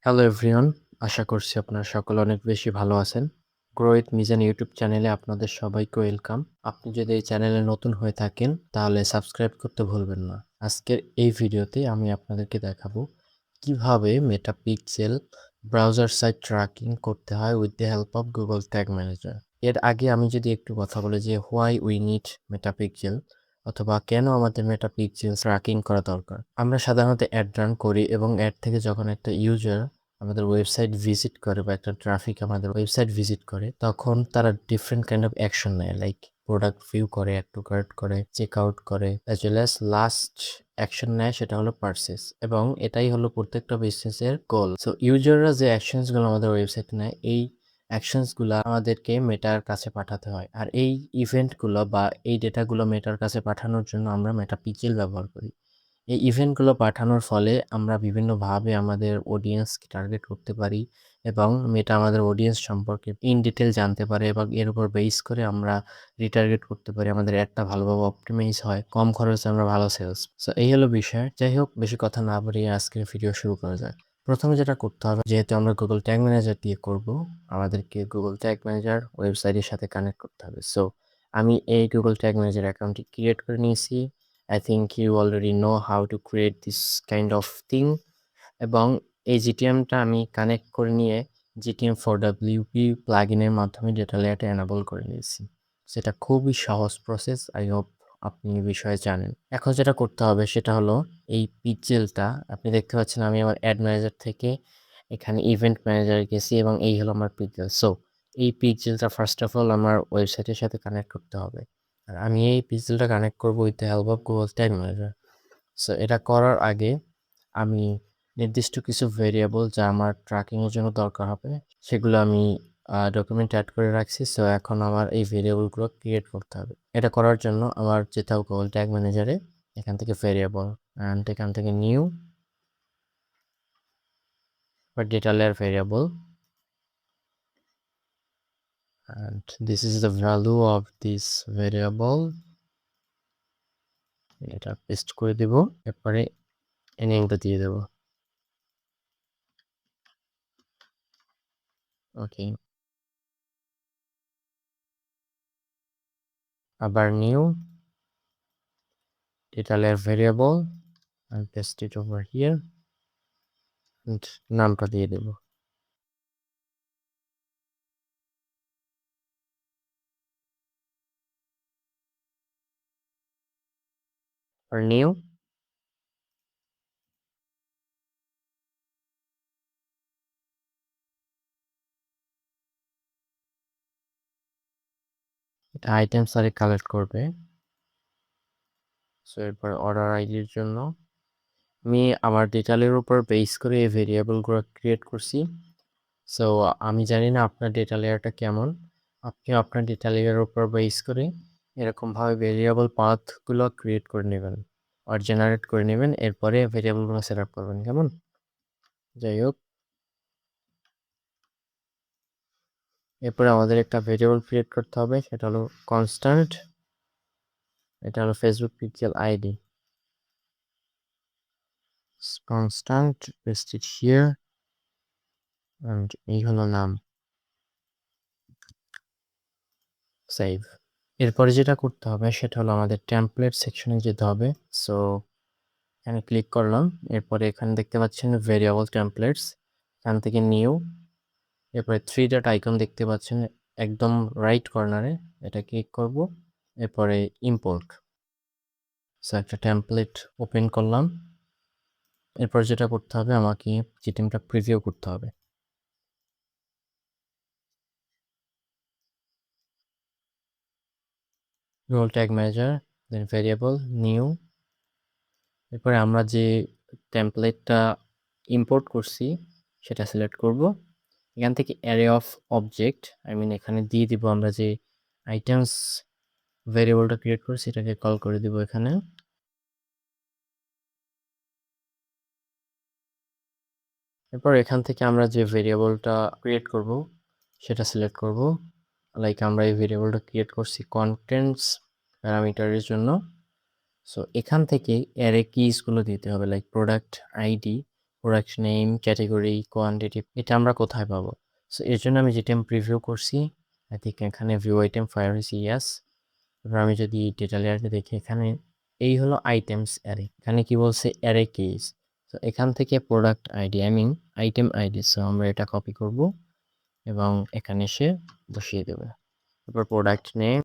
Hello everyone, আশা করছি আপনারা সকলে অনেক বেশি ভালো আছেন। গ্রো উইথ মিজান ইউটিউব চ্যানেলে আপনাদের সবাইকে ওয়েলকাম। আপনি যদি এই চ্যানেলে নতুন হয়ে থাকেন তাহলে সাবস্ক্রাইব করতে ভুলবেন না। আজকের এই ভিডিওতে আমি আপনাদেরকে দেখাবো কিভাবে মেটা পিক্সেল ব্রাউজার সাইট ট্র্যাকিং করতে হয় with the help of Google tag manager. এর আগে আমি যদি একটু কথা বলি যে why we need meta pixel অথবা কেন আমাদের মেটা পিক্সেল ট্র্যাকিং করা দরকার। আমরা সাধারণত অ্যাড রান করি এবং অ্যাড থেকে যখন একটা ইউজার আমাদের ওয়েবসাইট ভিজিট করে বা একটা ট্রাফিক আমাদের ওয়েবসাইট ভিজিট করে তখন তারা ডিফারেন্ট কাইন্ড অফ অ্যাকশন নেয়, লাইক প্রোডাক্ট ভিউ করে, অ্যাড টু কার্ট করে, চেক আউট করে, as well as last action নেয় সেটা হলো পারচেস। এবং এটাই হলো প্রত্যেকটা বিজনেসের গোল। সো ইউজাররা যে অ্যাকশনসগুলো আমাদের ওয়েবসাইটে নেয়, এই অ্যাকশনসগুলো আমাদেরকে মেটার কাছে পাঠাতে হয়। আর এই ইভেন্টগুলো বা এই ডেটাগুলো মেটার কাছে পাঠানোর জন্য আমরা মেটা পিক্সেল ব্যবহার করি। এই ইভেন্টগুলো পাঠানোর ফলে আমরা বিভিন্নভাবে আমাদের অডিয়েন্সকে টার্গেট করতে পারি এবং মেটা আমাদের অডিয়েন্স সম্পর্কে ইন ডিটেল জানতে পারে এবং এর উপর বেস করে আমরা রিটার্গেট করতে পারি। আমাদের অ্যাডটা ভালোভাবে অপটিমাইজ হয়, কম খরচে আমরা ভালো সেলস। সো এই হলো বিষয়। যাই হোক, বেশি কথা না বাড়িয়ে আজকের ভিডিও শুরু করা যাক। প্রথমে যেটা করতে হবে, যেহেতু আমরা গুগল ট্যাগ ম্যানেজার দিয়ে করব, আমাদেরকে গুগল ট্যাগ ম্যানেজার ওয়েবসাইটের সাথে কানেক্ট করতে হবে। সো আমি এই গুগল ট্যাগ ম্যানেজার অ্যাকাউন্টটি ক্রিয়েট করে নিয়েছি। I think you already know how to create this kind of thing এবং এই জিটিএমটা আমি কানেক্ট করে নিয়ে জিটিএম ফর ডাব্লিউপি প্লাগইনের মাধ্যমে ডেটা লেয়ারটা এনাবল করে নিয়েছি। সেটা খুবই সহজ প্রসেস। আই হোপ আপনি এই বিষয়ে জানেন। এখন যেটা করতে হবে সেটা হলো এই পিক্সেলটা আপনি দেখতে পাচ্ছেন আমি আমার অ্যাড ম্যানেজার থেকে এখানে ইভেন্ট ম্যানেজারে গেছি এবং এই হলো আমার পিক্সেল। সো এই পিক্সেলটা ফার্স্ট অফ অল আমার ওয়েবসাইটের সাথে কানেক্ট করতে হবে। আর আমি এই পিক্সেলটা কানেক্ট করবো with the help of Google tag manager. So এটা করার আগে আমি নির্দিষ্ট কিছু ভেরিয়েবল যা আমার ট্র্যাকিংয়ের জন্য দরকার হবে সেগুলো আমি ডকুমেন্ট অ্যাড করে রাখছি। সো এখন আমার এই ভেরিয়েবলগুলো ক্রিয়েট করতে হবে। এটা করার জন্য আমার যেতে হবে গুগল ট্যাগ ম্যানেজারে, এখান থেকে ভেরিয়েবল অ্যান্ড এখান থেকে নিউ বা data layer variable and this is the value of this variable. এটা পেস্ট করে দেব, এরপরে এনিংটা দিয়ে দেব। ওকে, আবার new data layer variable and paste it over here and নামটা দিয়ে দেব। আর নিউ এটা আইটেম সারে কালেক্ট করবে। সো এরপর অর্ডার আইডির জন্য আমি আমার ডেটালের উপর বেস করে এই ভেরিয়েবলগুলো ক্রিয়েট করছি। সো আমি জানি না আপনার ডেটা লেয়ারটা কেমন, আপনি আপনার ডেটা লেয়ারের উপর বেস করে এরকমভাবে ভেরিয়েবল পাথগুলো ক্রিয়েট করে নেবেন আর জেনারেট করে নেবেন, এরপরে ভেরিয়েবলগুলো সেট আপ করবেন। কেমন? যাই হোক, এরপরে আমাদের একটা ভেরিয়েবল ক্রিয়েট করতে হবে, সেটা হলো কনস্ট্যান্ট। এটা হলো Facebook pixel ID constant, paste it here and এই হলো নাম, সেভ। এরপরে যেটা করতে হবে সেটা হলো আমাদের টেমপ্লেট সেকশনে যেতে হবে। সো এখানে ক্লিক করলাম, এরপরে এখানে দেখতে পাচ্ছেন ভেরিয়েবল টেমপ্লেটস, এখান থেকে নিউ, এরপরে থ্রি ডট আইকন দেখতে পাচ্ছেন একদম রাইট কর্নারে, এটা ক্লিক করব, এরপরে ইম্পোর্ট। সো একটা টেমপ্লেট ওপেন করলাম। এরপর যেটা করতে হবে, আমাকে জিটিএমটা প্রিভিউ করতে হবে। রোল ট্যাগ ম্যানেজার, দেন ভেরিয়েবল, নিউ, এরপরে আমরা যে টেমপ্লেটটা ইম্পোর্ট করছি সেটা সিলেক্ট করব। এখান থেকে array of object, I mean এখানে দিয়ে দিব আমরা যে আইটেমস ভেরিয়েবলটা ক্রিয়েট করছি এটাকে কল করে দিব এখানে। এরপর এখান থেকে আমরা যে ভেরিয়েবলটা ক্রিয়েট করব সেটা সিলেক্ট করব। লাইক আমরা এই ভেরিয়েবলটা ক্রিয়েট করছি কন্টেন্টস প্যারামিটারের জন্য। সো এখান থেকে অ্যারে কিজগুলো দিতে হবে, like product ID product name, category, quantity এটা আমরা কোথায় পাবো? সো এর জন্য আমি যেটা আমি প্রিভিউ করছি, আই থিঙ্ক এখানে ভিউ আইটেম ফায়ার হয়েছে ইয়াস। এবার আমি যদি ডেটা লেয়ারটা দেখি এখানে এই হলো আইটেমস অ্যারে। এখানে কি বলছে অ্যারে কেস। তো এখান থেকে product ID I mean item ID, so আমরা এটা কপি করব এবং এখানে এসে বসিয়ে দেবো। তারপর product name,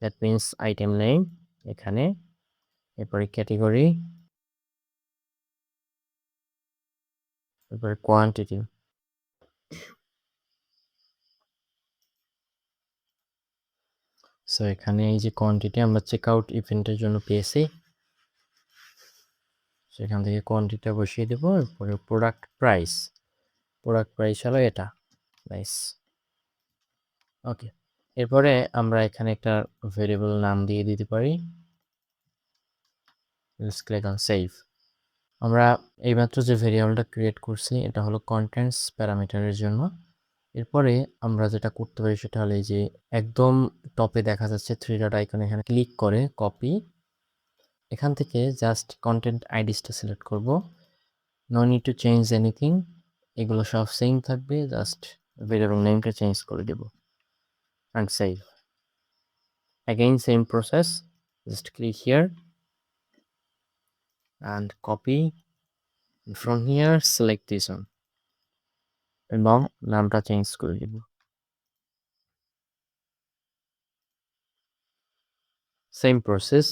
that means item name এখানে, এরপরে ক্যাটেগরি, এরপরে কোয়ান্টিটি। সো এখানে এই যে কোয়ান্টিটি আমরা চেক আউট ইভেন্টের জন্য পেয়েছি, সেখান থেকে কোয়ান্টিটিটা বসিয়ে দেবো। এরপরে প্রোডাক্ট প্রাইস, প্রোডাক্ট প্রাইস হলো এটা, নাইস। ওকে, এরপরে আমরা এখানে একটা ভেরিয়েবল নাম দিয়ে দিতে পারি, লেটস ক্লিক অন সেভ। আমরা এইমাত্র যে ভেরিয়েবলটা ক্রিয়েট করছি এটা হলো কন্টেন্টস প্যারামিটারের জন্য। এরপরে আমরা যেটা করতে পারি সেটা হলো এই যে একদম টপে দেখা যাচ্ছে থ্রি ডট আইকন, এখানে ক্লিক করে কপি, এখান থেকে জাস্ট কন্টেন্ট আইডিসটা সিলেক্ট করব, no need to change anything, এগুলো সব সেম থাকবে, জাস্ট ভেরিয়েবল নেমটা চেঞ্জ করে দেব and save. Again same process, just click here and copy, and from here select this one এবং নামটা চেঞ্জ করে দেব। Same process.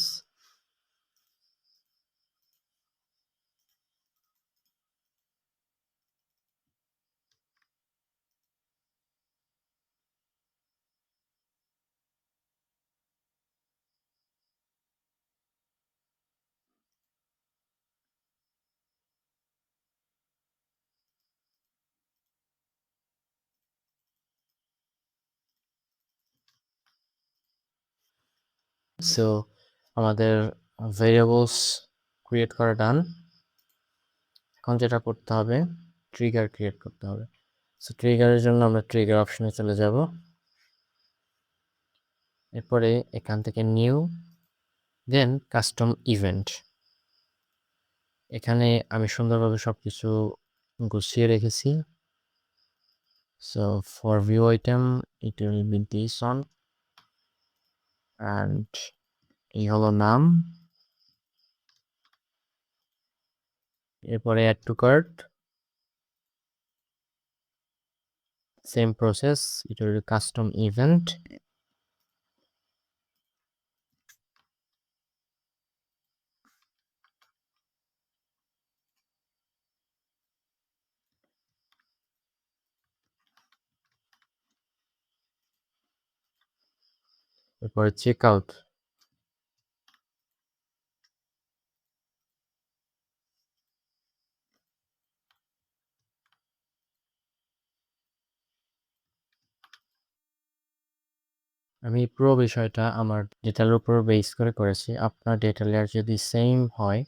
সো আমাদের ভেরিয়েবলস ক্রিয়েট করা ডান। এখন যেটা করতে হবে ট্রিগার ক্রিয়েট করতে হবে। সো ট্রিগারের জন্য আমরা ট্রিগার অপশনে চলে যাব, এরপরে এখান থেকে নিউ, দেন কাস্টম ইভেন্ট। এখানে আমি সুন্দরভাবে সব কিছু গুছিয়ে রেখেছি। So for view item it will be this one, and এই হলো নাম, এরপরে add to cart, same process, এটা হলো কাস্টম ইভেন্ট, এরপরে চেক আউট। আমি পুরো বিষয়টা আমার ডেটার উপর বেস করে করেছি। আপনার ডেটা লেয়ার যদি সেম হয়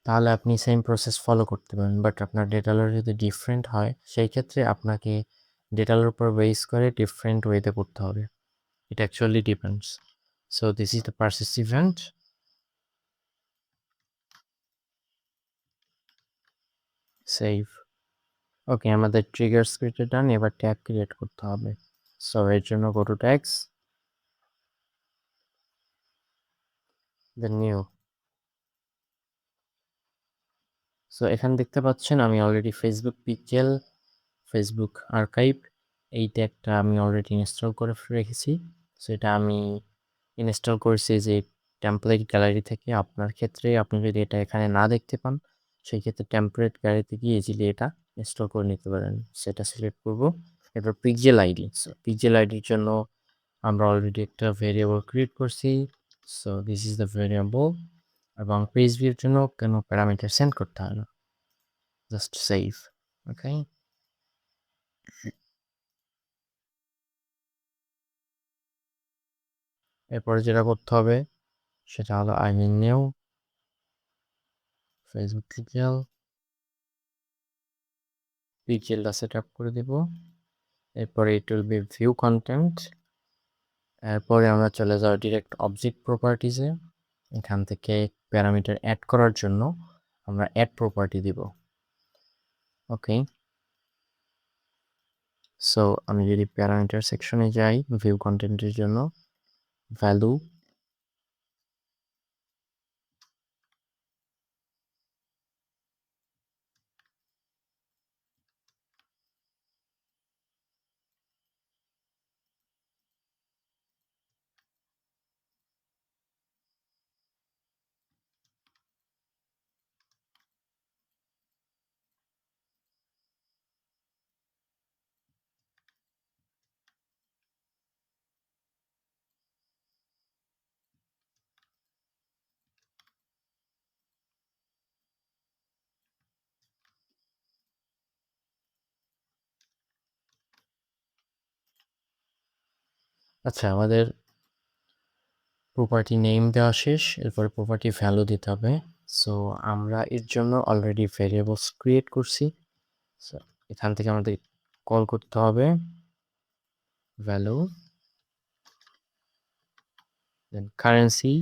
তাহলে আপনি সেম প্রসেস ফলো করতে পারেন, বাট আপনার ডেটা লেয়ার যদি ডিফারেন্ট হয় সেই ক্ষেত্রে আপনাকে ডেটার উপর বেস করে ডিফারেন্ট ওয়েতে করতে হবে। It actually depends. So this is the purchase event, save. Okay, আমাদের ট্রিগার স্ক্রিপ্টে ডান, এবার ট্যাগ ক্রিয়েট করতে হবে। সো এর জন্য go to tags, then new. So এখানে দেখতে পাচ্ছেন আমি already Facebook pixel, Facebook archive এই ট্যাগটা আমি অলরেডি ইনস্টল করে রেখেছি। সো এটা আমি ইনস্টল করেছি যে টেমপ্লেট গ্যালারি থেকে। আপনার ক্ষেত্রে আপনি যদি এটা এখানে না দেখতে পান সেই ক্ষেত্রে টেমপ্লেট গ্যালারিতে গিয়ে ইজিলি এটা ইনস্টল করে নিতে পারেন। সেটা সিলেক্ট করব, এরপর পিক্সেল আইডি। সো পিক্সেল আইডির জন্য আমরা অলরেডি একটা ভেরিয়েবল ক্রিয়েট করছি, so this is the variable. এবং পেজ ভিউর জন্য কোনো প্যারামিটার সেন্ড করতে হয় না, জাস্ট সেভ। ওকে, এরপরে যেটা করতে হবে সেটা হলো I mean new Facebook pixel, পিক্সেলটা সেট আপ করে দেব। এরপরে it will be view content. এরপরে আমরা চলে যাব ডিরেক্ট অবজেক্ট প্রপার্টিজে। এখান থেকে প্যারামিটার অ্যাড করার জন্য আমরা অ্যাড প্রপার্টি দিব। ওকে, সো আমি যদি প্যারামিটার সেকশনে যাই ভিউ কন্টেন্টের জন্য, ভ্যালু, আচ্ছা আমাদের প্রপার্টি নেম দেওয়া শেষ, এরপরে প্রপার্টি ভ্যালু দিতে হবে। সো আমরা এর জন্য অলরেডি ভেরিয়েবলস ক্রিয়েট করছি। সো এখান থেকে আমাদের কল করতে হবে ভ্যালু, দেন কারেন্সি,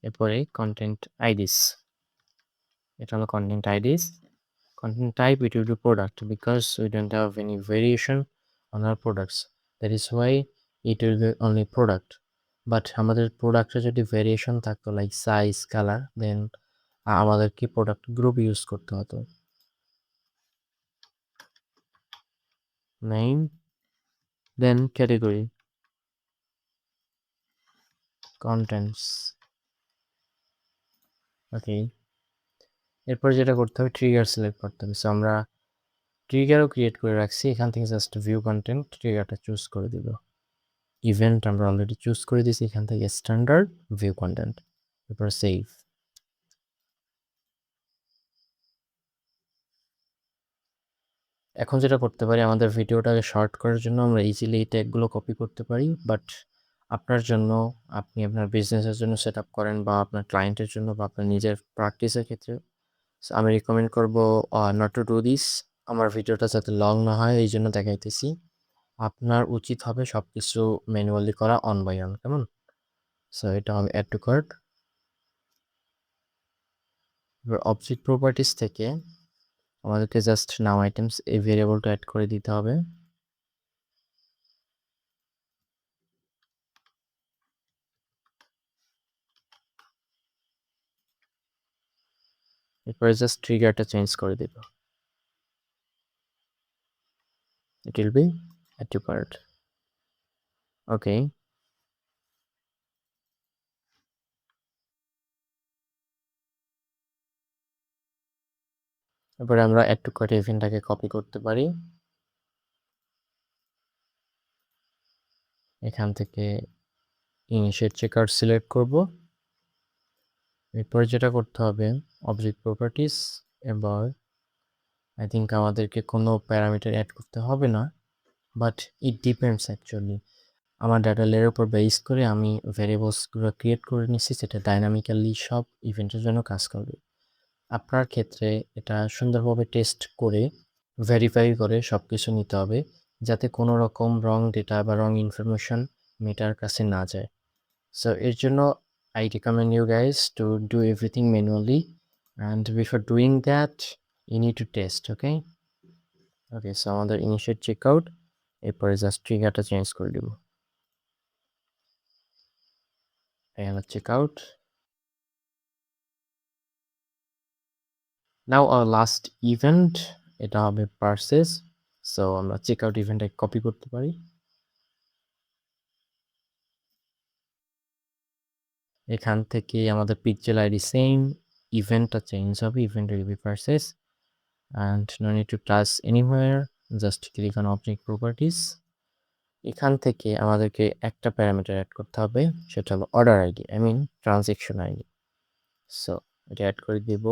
এরপরে কন্টেন্ট আইডিস। এটা হলো content IDs. Content type it will be product because we don't have any variation on our products. That is why it will be only product. But আমাদের প্রোডাক্টে যদি ভেরিয়েশন থাকতো like size, colour, দেন আমাদের কি product group use করতে হতো। Name, দেন category, contents. ওকে, এরপর যেটা করতে হবে ট্রিগার সিলেক্ট করতে হবে। সো আমরা ট্রিগারও ক্রিয়েট করে রাখছি, এখান থেকে জাস্ট ভিউ কন্টেন্ট ট্রিগারটা চুজ করে দিব। ইভেন্ট আমরা অলরেডি চুজ করে দিয়েছি, এখান থেকে স্ট্যান্ডার্ড ভিউ কন্টেন্ট, এরপর সেভ। এখন যেটা করতে পারি, আমাদের ভিডিওটাকে শর্ট করার জন্য আমরা ইজিলি এই ট্যাগগুলো কপি করতে পারি, বাট আপনার জন্য, আপনি আপনার বিজনেসের জন্য সেট আপ করেন বা আপনার ক্লায়েন্টের জন্য বা আপনার নিজের প্র্যাকটিসের ক্ষেত্রে, আমি রিকমেন্ড করবো নট টু ডু দিস। আমার ভিডিওটা যাতে লং না হয় এই জন্য দেখাইতেছি। আপনার উচিত হবে সব কিছু ম্যানুয়ালি করা অন বাই অন, কেমন? সো এটা আমি অ্যাড টু কার্ট। এবার অবজেক্ট প্রপার্টিস থেকে আমাদেরকে জাস্ট নাও আইটেমস এই ভেরিয়েবলটা অ্যাড করে দিতে হবে। এরপরে জাস্ট ট্রিগারটা চেঞ্জ করে দিব। It will be add to cart. Okay. এরপরে আমরা add to cart ইভেন্টটাকে কপি করতে পারি। এখান থেকে initiate checkout সিলেক্ট করব। এরপরে যেটা করতে হবে অবজেক্ট প্রপার্টিস, এবার আই থিঙ্ক আমাদেরকে কোনো প্যারামিটার অ্যাড করতে হবে না, বাট ইট ডিপেন্ডস অ্যাকচুয়ালি। আমার ডাটা লেয়ারের উপর বেস করে আমি ভ্যারিয়েবলসগুলো ক্রিয়েট করে নিচ্ছি, সেটা ডাইনামিক্যালি সব ইভেন্টের জন্য কাজ করবে। আপনার ক্ষেত্রে এটা সুন্দরভাবে টেস্ট করে ভেরিফাই করে সব কিছু নিতে হবে, যাতে কোনো রকম রং ডেটা বা রং ইনফরমেশন মেটার কাছে না যায়। সো এর জন্য I recommend you guys to do everything manually, and before doing that you need to test. Okay, so আমাদের ইনিশিয়েট চেকআউট, এরপরে জাস্ট ট্রিগারটা চেঞ্জ করে দেব। এই হলো checkout. Now our last event, এটা হবে পারচেজ। সো আমরা চেকআউট ইভেন্টটাকে কপি করতে পারি। এখান থেকে আমাদের পিকচার আইডি সেম, ইভেন্টটা চেঞ্জ হবে, event will be purchase, and no need to touch anywhere, just click on object properties. এখান থেকে আমাদেরকে একটা প্যারামিটার অ্যাড করতে হবে, সেটা হলো order ID, I mean transaction ID. So এটা অ্যাড করে দিব।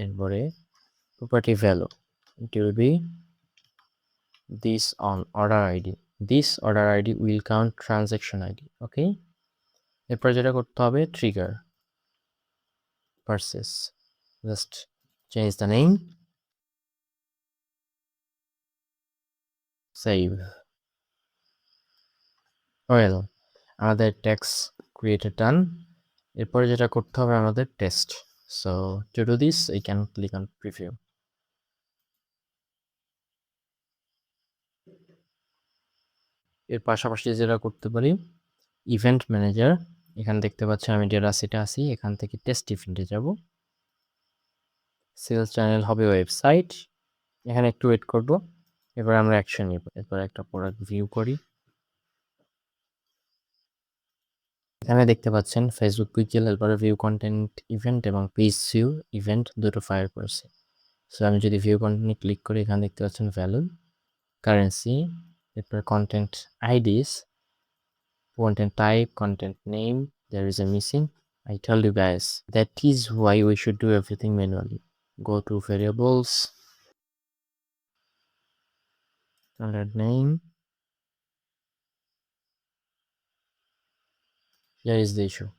এরপরে property value, it will be this on order ID, this order ID will count transaction ID. Okay, এরপর যেটা করতে হবে trigger purchase, just change the name, save. Well, আমাদের tags created done. এরপরে যেটা করতে হবে আমাদের test. So to do this, I can click on preview. এর পাশাপাশি যেটা করতে পারি, ইভেন্ট ম্যানেজার, এখানে দেখতে পাচ্ছেন আমি ডেটাসিটে আছি, এখান থেকে টেস্ট ইভেন্টে যাব। সেলস চ্যানেল হবে ওয়েবসাইট, এখানে একটু ওয়েট করব, এবার আমরা অ্যাকশন নিব। এরপর একটা প্রোডাক্ট ভিউ করি, এখানে দেখতে পাচ্ছেন ফেসবুক পিক্সেল হেল্পারে ভিউ কন্টেন্ট ইভেন্ট এবং পেজ ভিউ ইভেন্ট দুটো ফায়ার করেছে। সো আমি যদি ভিউ কন্টেন্টে ক্লিক করি, এখানে দেখতে পাচ্ছেন ভ্যালু, কারেন্সি, এরপর content IDs, content type, content name, there is a missing. I told you guys, that is why we should do everything manually. Go to variables, content name, here is the issue.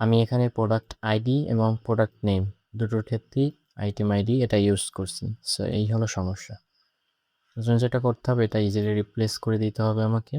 আমি এখানে product ID এবং product name দুটোর ক্ষেত্রেই item ID এটা use করছি। So এই হলো সমস্যা। যেটা করতে হবে, এটা ইজিলি রিপ্লেস করে দিতে হবে আমাকে।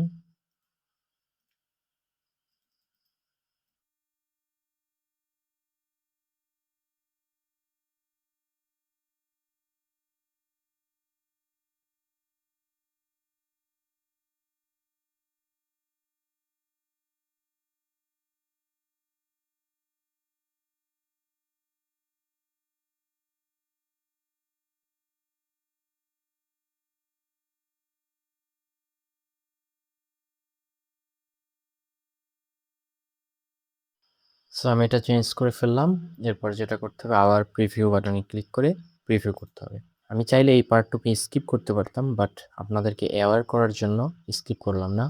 সো আমি এটা চেঞ্জ করে ফেললাম। এরপর যেটা করতে হবে, আবার প্রিভিউ বাটনে ক্লিক করে প্রিভিউ করতে হবে। আমি চাইলে এই পার্টটুকু স্কিপ করতে পারতাম, বাট আপনাদেরকে অ্যাওয়্যার করার জন্য স্কিপ করলাম না।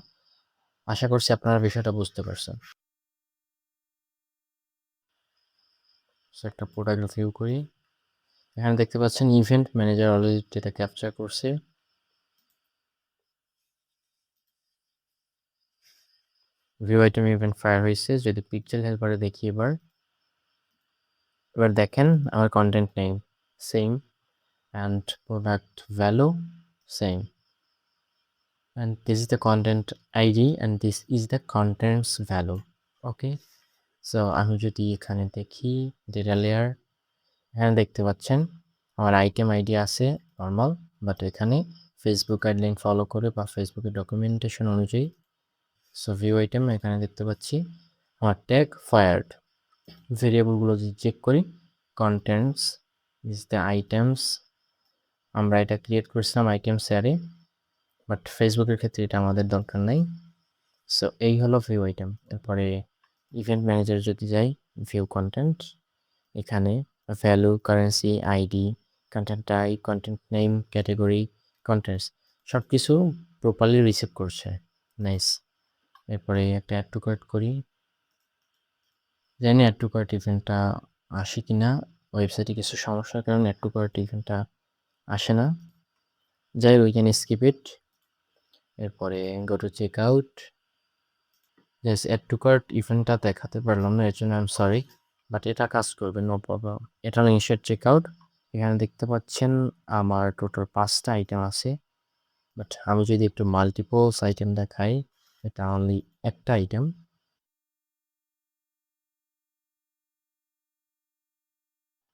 আশা করছি আপনারা বিষয়টা বুঝতে পারছেন। সো একটা প্রোডাক্ট ভিউ করি, এখানে দেখতে পাচ্ছেন event manager already data capture করছে। ভিউ আইটেম ইভেন্ট ফায়ার হয়েছে। যদি পিক্সেল হেল্পারে দেখি, এবার দেখেন আমার content name same, and product value same, and this is the content id and this is the contents value. Okay, so আমি যদি এখানে দেখি ডেটা লেয়ার, এখানে দেখতে পাচ্ছেন আমার আইটেম আইডি আছে নর্মাল, বাট এখানে ফেসবুক গাইডলাইন ফলো করে বা ফেসবুকের ডকুমেন্টেশন অনুযায়ী। সো ভিউ আইটেম এখানে দেখতে পাচ্ছি আমার ট্যাগ ফায়ার্ড। ভেরিয়েবলগুলো যদি চেক করি, কন্টেন্টস ইজ দ্য আইটেমস, আমরা এটা ক্রিয়েট করেছিলাম আইটেমস অ্যারে, বাট ফেসবুকের ক্ষেত্রে এটা আমাদের দরকার নাই। সো এই হলো ভিউ আইটেম। এরপরে ইভেন্ট ম্যানেজার যদি যাই, ভিউ কন্টেন্ট, এখানে value, currency, ID, content type, content name, category, contents সব কিছু প্রপারলি রিসিভ করছে। নাইস। এরপরে একটা অ্যাড টু কার্ট করি, জানি অ্যাড টু কার্ট ইভেন্টটা আসে কি না, ওয়েবসাইটে কিছু সমস্যার কারণে অ্যাড টু কার্ট ইভেন্টটা আসে না। যাই উই ক্যান স্কিপ ইট। এরপরে go to check out, just add to cart ইভেন্টটা দেখাতে পারলাম না, এর জন্য আই এম সরি, বাট এটা কাজ করবে, নো প্রবলেম। এটা হলো ইনিশিয়েট চেক আউট। এখানে দেখতে পাচ্ছেন আমার টোটাল 5টা আইটেম আছে, বাট আমি যদি একটু মাল্টিপলস আইটেম দেখাই, এটা অনলি একটা আইটেম।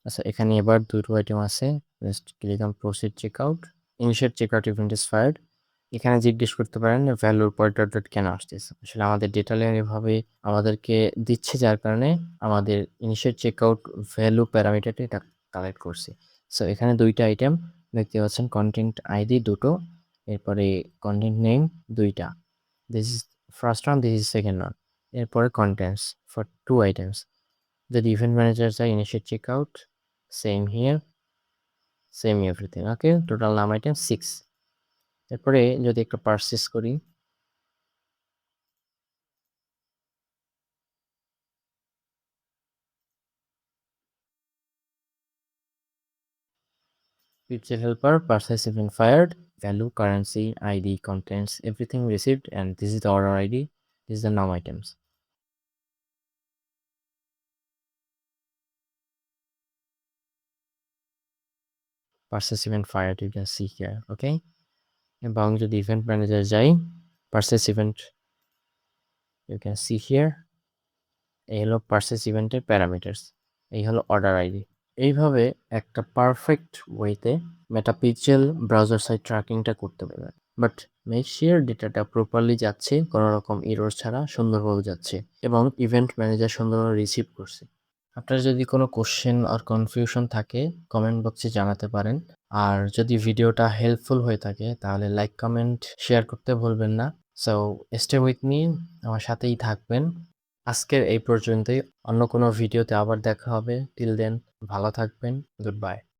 আচ্ছা, এখানে এবার দুটো আইটেম আছে, just click on proceed check out, initiate check out event is fired. এখানে জিজ্ঞেস করতে পারেন ভ্যালুর পর ডট ডট কেন আসতেছে, আসলে আমাদের ডেটা লেয়ার এভাবে আমাদেরকে দিচ্ছে, যার কারণে আমাদের ইনিশিয়েট চেক আউট ভ্যালু প্যারামিটারটা এটা কালেক্ট করছে। সো এখানে দুইটা আইটেম দেখতে পাচ্ছেন, কন্টেন্ট আইডি দুটো, এরপরে কন্টেন্ট নেম দুইটা, this is first one, this is second one, এরপরে কন্টেন্টস ফর 2 আইটেমস। যদি ইভেন্ট ম্যানেজার চাই, initiate check out, same here, same everything. Okay, total নাম আইটেম 6। এরপরে যদি একটা পারচেস করি, pixel helper, purchase event fired, value, currency, id, contents, everything received, and this is the order id, this is the num items. Purchase event fired, you can see here. Okay, এবং যদি event manager যাই, purchase event you can see here, এই হলো purchase ইভেন্টের parameters. এই হলো order ID. এইভাবে একটা পারফেক্ট ওয়েতে মেটাপিক্সেল ব্রাউজার সাইড ট্র্যাকিংটা করতে পারবেন। বাট মেক শিওর ডেটাটা প্রপারলি যাচ্ছে, কোনো রকম এরর ছাড়া সুন্দরভাবে যাচ্ছে এবং ইভেন্ট ম্যানেজার সুন্দরভাবে রিসিভ করছে। আপনার যদি কোনো কোশ্চেন আর কনফিউশন থাকে কমেন্ট বক্সে জানাতে পারেন। আর যদি ভিডিওটা হেল্পফুল হয়ে থাকে তাহলে লাইক, কমেন্ট, শেয়ার করতে ভুলবেন না। সো স্টে উইথ মি, আমার সাথেই থাকবেন। আজকের এই পর্যন্তই। অন্য কোনো ভিডিওতে আবার দেখা হবে। টিল দেন ভালো থাকবেন। Good bye.